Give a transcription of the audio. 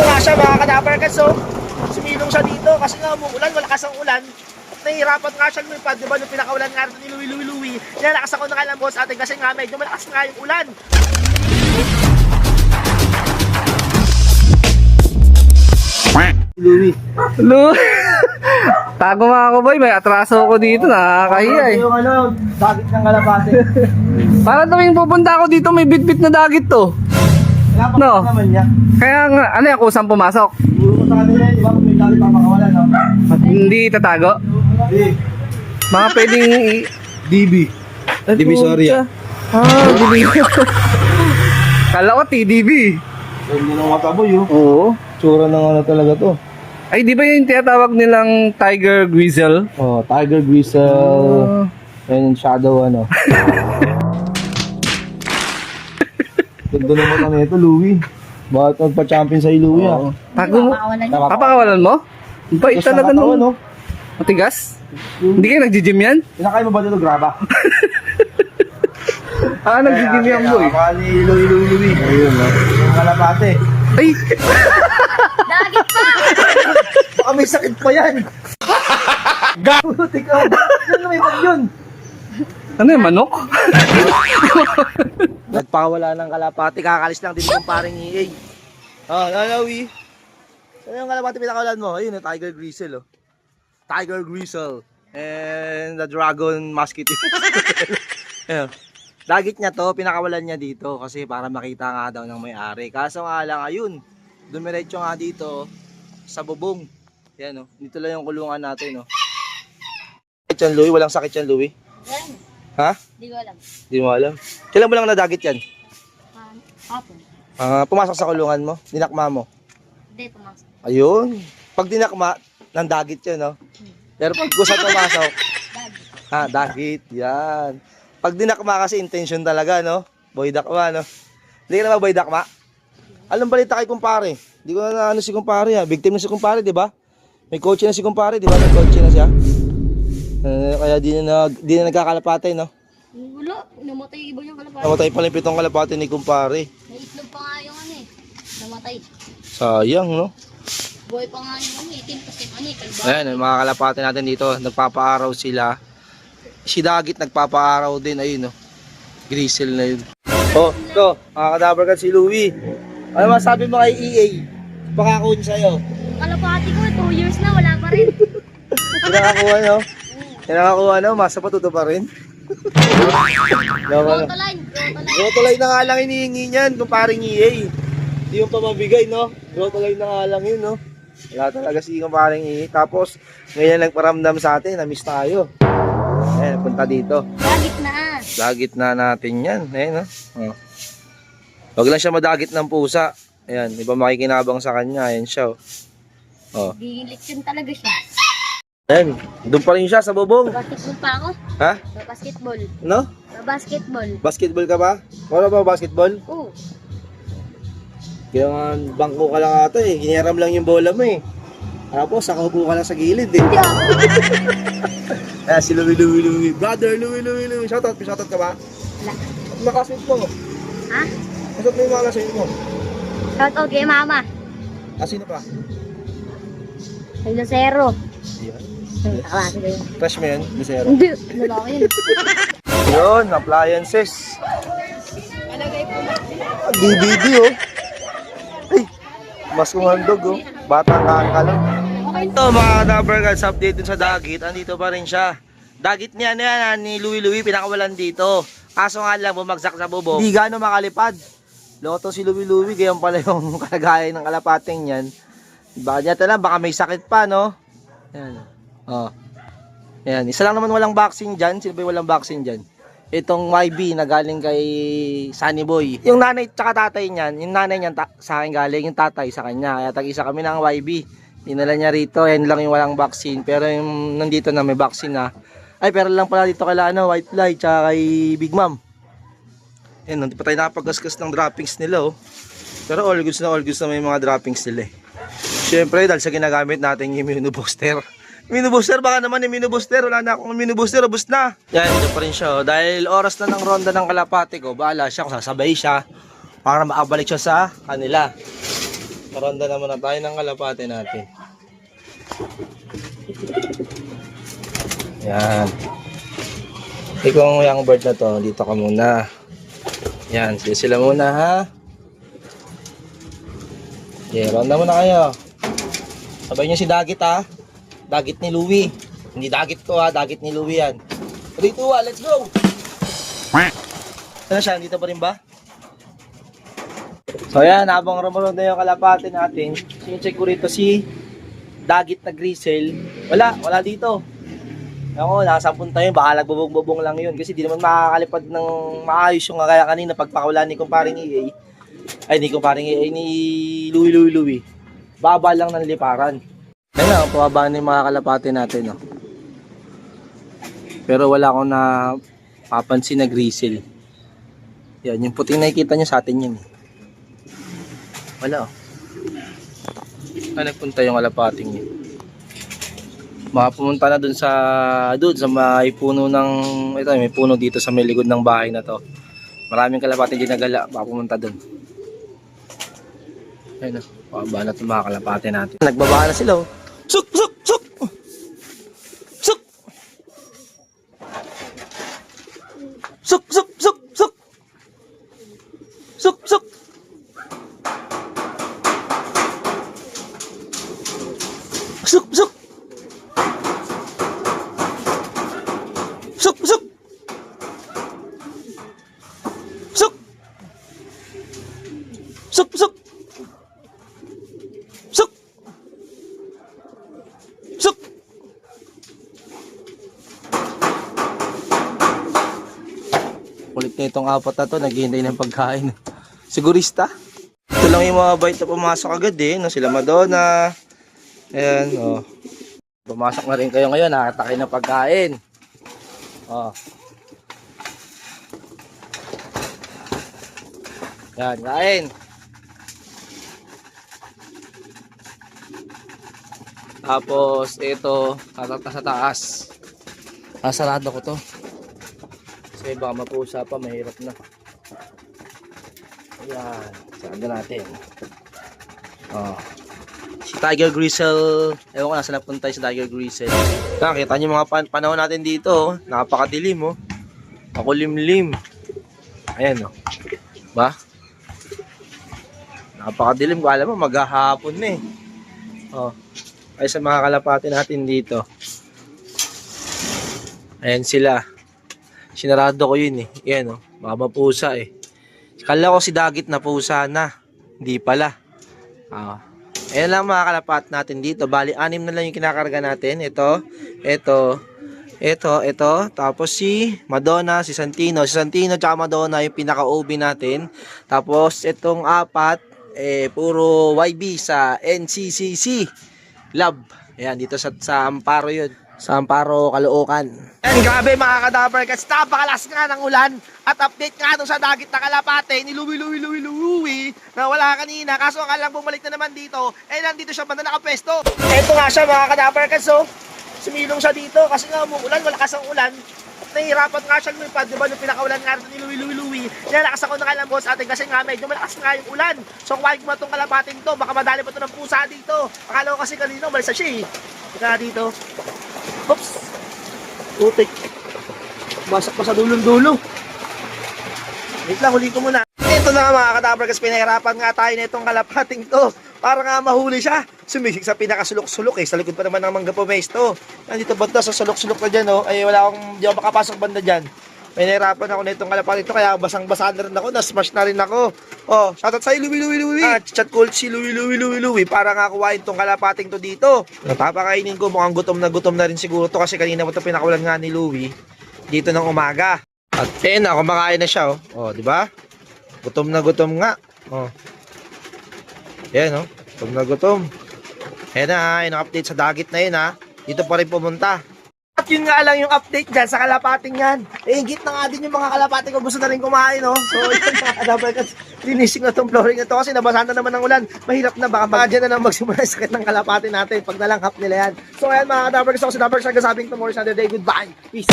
nga siya mga kadabarkan. So, sumilong siya dito kasi nga umuulan, malakas ang ulan. At nahihirapan nga siya lumipad, di ba, nung pinakaulan nga rin ni Louie. Nilalakas ako na nga lang boss atin kasi nga medyo malakas nga yung ulan. Louie. Tago nga ako boy, may atraso ako dito, nakakahiya eh. Yung ano, dagit ng kalapate. Para tuwing pupunta ako dito, may bit-bit na dagit to. Kailangan No. naman niya. Kaya nga, ano yan, kusang pumasok? Siguro ko sa kanila, di ba, kung may dagit papakawalan, no? Hindi tatago. Hindi. Mga pwedeng DB. Divisoria. DB. Kala ko TDB. Hindi nang mataboy, oh. Oo. Tsura ng ano talaga to. Ay, di ba yung tinatawag nilang Tiger Grizzle? Oh, Tiger Grizzle. And Shadow, ano. Ganda naman ano ito, Louie. Bakit nagpa-champion sa Louie, ah? Tago mo? Papakawalan mo? Bait talaga no? no? Matigas? Hindi kayo nag-gym yan? Pinakain mo ba dito, graba? Nag-gym yan boy. Baka ni Louie. Ayun, no? Ang kalapate. Ay! Dagit pa! Baka may sakit pa yan. Butik ka. Yan na may pag yun. Ano yung manok? Nagpakawala ng kalapati. Kakalis lang din kung paring EA. Louie. Saan yung kalapati pinakawalan mo? Ayun, Tiger Grizzle, oh. Tiger Grizzle. And the Dragon Musketeer. Ayun. Dagit niya to, pinakawalan niya dito kasi para makita nga daw ng may-ari. Kaso nga lang, ayun, dumiretso nga dito sa bubong. Yan, oh. Dito lang yung kulungan natin, no. Sakit yan, Louie? Walang sakit yan, Louie? Ha? Hindi ko alam. Hindi mo alam. Kailan mo lang nadagit yan? Hapon. Pumasok sa kulungan mo? Dinakma mo? Hindi, pumasok. Ayun. Pag dinakma, nandagit yun, no? Pero pag gusto pumasok, Dagit. dagit. Yan. Pag dinakma kasi intention talaga, no? Boy dakma, no? Hindi ka naman boy dakma? Alam balita kay kumpare? Hindi ko na ano si kumpare, ha? Victim na si kumpare, di ba? May coach na si kumpare, di ba? May coach na siya. Kaya di na nagkakalapatay, no? Wala, namatay iba yung kalapati. Namatay pala yung 7 kalapate ni kumpare. May itlog pa nga yung ano eh. Namatay. Sayang, no? Buhay pa nga yung ano, itim kasi ano eh. Kalba. Ayan, yung mga kalapate natin dito, nagpapaaraw sila. Si Dagit nagpapaaraw din, ayun, no? Grizzle na yun. Oh, ito, mga kadabarkan si Louie. Ano masabi mo kay EA? Pangako niya sa'yo. Kalapati ko, 2 years na, wala pa rin. Pinakakuha, no? Pinakakuha, no? Masa patuto pa rin. Rotoline. Rotoline na nga lang hinihingi niyan kung paring EA. Hindi yung pamabigay, no? Rotoline na nga lang yun, no? Wala talaga si paring EA. Tapos, ngayon nagparamdam sa atin, na-miss tayo. Ayan, punta dito. Dagit na. Dagit na natin yan. Ayan, no? Oh. Huwag lang siya madagit ng pusa. Ayan, iba makikinabang sa kanya. Ayan siya, oh. Oh. Gigilit yun talaga siya. Ayan, doon pa rin siya sa bubong. Basketball pa ako. Ha? Basketball. No? Basketball. Basketball ka ba? Wala ba basketball? Oo. Kaya nga, bangko ka lang ata eh. Giniram lang yung bola mo eh. Tapos, nakaupo ka lang sa gilid eh. Hindi ako. Ayan, si Louie. Brother, Louie. Shoutout ka ba? Wala. Nakasweet mo. Ha? Kasot mo yung mga kasweet mo. Shout out kay mama. Sino pa? Kay Lucero. Ayan. Nakalasi ko yun. Fresh mo yun, Lucero. Hindi. Lalaki yun. Yun, appliances. DVD oh. Ay, mas kung handog oh. Batang kakalo. Ito mga kadabarkans, update dun sa Dagit. Andito pa rin siya. Dagit niya na ni Louie pinakawalan dito. Kaso nga lang bumagsak sa bubong. Hindi gano'ng makalipad. Loto si Louie, ganyan pala yung kalagayan ng kalapating yan. Baka niya lang, baka may sakit pa, no? Yan. Oh. Yan. Isa lang naman walang vaccine dyan. Sino ba yung walang vaccine dyan? Itong YB na galing kay Sunny Boy. Yung nanay tsaka tatay niyan, yung nanay niyan sa akin galing, yung tatay sa kanya. Kaya tag-isa kami ng YB. Dinala niya rito, yan lang yung walang vaccine. Pero yung nandito na may vaccine na. Ay, pero lang pala dito kay White Fly tsaka kay Big Mom. Yan, hindi pa tayo nakapagkaskas ng droppings nila, oh. Pero all goods na may mga droppings nila, eh. Siyempre, dahil sa ginagamit natin yung Immuno Booster. Immuno Booster, baka naman Immuno Booster. Wala na akong Immuno Booster, ubos na. Yan, ito pa rin siya, oh. Dahil oras na ng ronda ng kalapati ko, bahala siya kung sasabay siya para makabalik siya sa kanila. Maronda naman na tayo ng kalapate natin. Yan. Ikaw yung bird na to, dito ka muna. Yan, sila muna ha. Okay, ronda muna kayo. Sabay nyo si Dagit ha. Dagit ni Louie. Hindi Dagit ko ha, Dagit ni Louie yan. 3, 2, 1, let's go! Saan siya? Dito pa rin ba? So yan, habang rumunod na yung kalapate natin, sinecheck ko rito si Dagit na Grisel. Wala dito. Ako, nasa punta yun, baka nagbubong-bubong lang yun. Kasi di naman makakalipad ng maayos yung kaya kanina pagpakawalan ni kumparing EA. Ay, ni kumparing EA, ni Louie. Baba lang ng liparan. Ayun na, pababa na yung mga kalapate natin. No? Pero wala akong napapansin na Grisel. Yan, yung puting nakikita nyo sa atin yun. Wala oh. Saan nagpunta yung kalapating yun? Makapumunta na dun sa may puno ng ito, may puno dito sa may likod ng bahay na to. Maraming kalapating ginagala, makapumunta dun. Ayun na, pababa na itong mga kalapate natin. Nagbaba na sila oh. Suk! Suk! Suk! Suk! Suk! Suk! Suk! Suk! Suk! Suk! Suk! Suk! Suk! Suk! Suk! Suk! Suk! Suk! Suk! Kulit na itong apat na to, naghihintay ng pagkain. Sigurista. Ito lang yung mga bite na pumasok agad eh, no? Sila Madonna. Ayan, oh. Pumasok na rin kayo ngayon, nakatake ng pagkain. Oh. Yan, kain. Tapos, ito, tatakta sa taas. Nasarado ko to. Kasi baka mapusa pa, mahirap na. Ayan, sarado natin. Oh. Si Tiger Grisel, ewan ko nasa napunta si Tiger Grisel. Nakita niyo mga panahon natin dito, oh. Napakadilim oh. Makulimlim. Ayan oh. Ba? Napakadilim ko, alam mo maghahapon na eh. Oh. Ay sa mga kalapate natin dito. Ayan sila. Sinarado ko yun eh. Ayan oh, baka mapusa eh. Kala ko si Dagit na pusa na. Hindi pala. Ayan lang mga kalapat natin dito. Bali, 6 na lang yung kinakarga natin. Ito. Tapos si Madonna, si Santino. Si Santino tsaka Madonna yung pinaka-OB natin. Tapos itong 4, puro YB sa NCCC Lab. Ayan, dito sa Amparo yun. Sa Amparo, Caloocan. And grabe mga kadaper, kasi napakalas nga ng ulan. At update nga doon sa Dagit na kalapate ni Louie na wala kanina. Kaso akala lang bumalik na naman dito. Nandito siya banda nakapwesto. Ito nga siya mga kadaper, kasi sumilong siya dito. Kasi nga umuulan, malakas ang ulan. At nahihirapan nga siya lumipad. Diba nung pinakaulan nga ni Louie. Nilalakas ako ng alam boss atin kasi nga medyo malakas nga yung ulan. So kuhain ko ba itong kalapating to? Baka madali pa ito ng pusa dito. Akala ko kasi kanino, malis na siya eh. Ika dito. Oops! Putik. Basak pa sa dulong-dulo. Wait lang, huli ko muna. Ito na nga mga kadaper, kasi pinahirapan nga tayo na itong kalapating to. Para nga mahuli siya. Sumisik sa pinakasulok-sulok eh. Sa likod pa naman ng mangga pumesto. Nandito banda sa sulok-sulok na dyan oh. Ay wala akong, di ako makapasok banda dyan. Pinahirapan ako na itong kalapating to. Kaya basang-basa na rin ako. Na-smash na rin ako. Oh, shoutout sa'yo Louie. Chat call si Louie. Para nga kuhain itong kalapating to dito. Napapakainin ko. Mukhang gutom na rin siguro to. Kasi kanina mo ito pinakawalan nga ni Louie. Dito ng umaga. At kumakain na siya oh. Oh, di ba? Gutom nga. Oh. Yan oh. Gutom. Ayan na, yung update sa Dagit na yun ha. Dito pa rin pumunta. At yun nga lang yung update dyan sa kalapating yan. Higit na nga din yung mga kalapating ko gusto na rin kumain no. So yun mga kalapating, linising na itong flooring na ito kasi nabasahan na naman ng ulan. Mahirap na, baka dyan na lang magsimula yung sakit ng kalapating natin pag nalanghap nila yan. So ayan mga kalapating, gusto ko si Dapper, sabing tomorrow is another day. Goodbye. Peace.